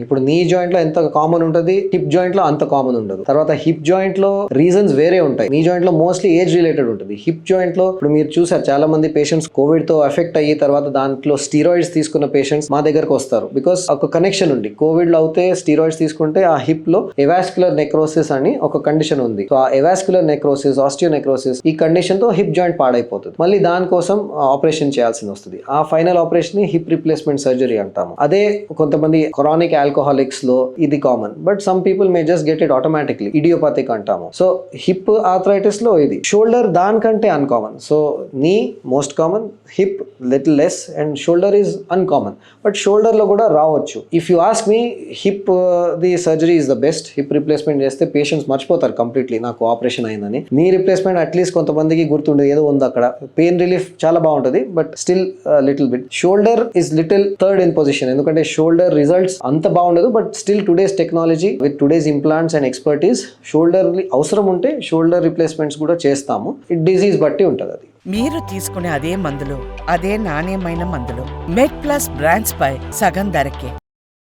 ఇప్పుడు knee joint లో ఎంత కామన్ ఉంటుంది, హిప్ జాయింట్ లో అంత కామన్ ఉండదు. తర్వాత హిప్ జాయింట్ లో రీజన్స్ వేరే ఉంటాయి. నీ జాయింట్ లో మోస్ట్లీ ఏజ్ రిలేటెడ్ ఉంటుంది. హిప్ జాయింట్ లో ఇప్పుడు మీరు చూసారు చాలా మంది పేషెంట్స్ కోవిడ్ తో ఎఫెక్ట్ అయ్యి తర్వాత దాంట్లో స్టీరాయిడ్స్ తీసుకున్న పేషెంట్స్ మా దగ్గరకు వస్తారు. బికాస్ ఒక కనెక్షన్ ఉంది. కోవిడ్ లో అయితే స్టీరాయిడ్స్ తీసుకుంటే ఆ హిప్ లో ఎవాస్క్యులర్ నెక్రోసిస్ అని ఒక కండిషన్ ఉంది. సో ఆ ఎవాస్క్యులర్ నెక్రోసిస్, ఆస్టియో నెక్రోసిస్ ఈ కండిషన్ తో హిప్ జాయింట్ పాడైపోతుంది. మళ్ళీ దానికోసం ఆపరేషన్ చేయాల్సి వస్తుంది. ఆ ఫైనల్ ఆపరేషన్ ని హిప్ రిప్లేస్మెంట్ సర్జరీ అంటాము. అదే కొంతమంది క్రానిక్ ఆల్కహాలిక్స్ లో ఇది common, but some people may just get it automatically, idiopathic అంటాము. సో హిప్ ఆర్థరైటిస్ లో ఇది. షోల్డర్ దానికంటే అన్కామన్. సో నీ most common, hip little less and shoulder is uncommon. But shoulder లో కూడా రావచ్చు. If you ask me, hip the surgery is the best. Hip replacement చేస్తే patients మర్చిపోతారు కంప్లీట్లీ నాకు ఆపరేషన్ అయిందని. నీ రిప్లేస్మెంట్ అట్లీస్ట్ కొంతమందికి గుర్తుండదు, ఏదో ఉంది అక్కడ. పెయిన్ రిలీఫ్ చాలా బాగుంటుంది, but still little bit. Shoulder is little third in position, ఎందుకంటే షోల్డర్ రిజల్ట్స్ అంత బాగుండదు. But still today's technology with today's implants and expertise shoulder అవసరం ఉంటే షోల్డర్ రిప్లేస్మెంట్స్ కూడా చేస్తాము. డిజీజ్ బట్టి ఉంటుంది అది. మీరు తీసుకునే అదే మందులు, అదే నాణ్యమైన మందులు మెడ్ ప్లస్ బ్రాండ్స్ పై సగం ధరకే.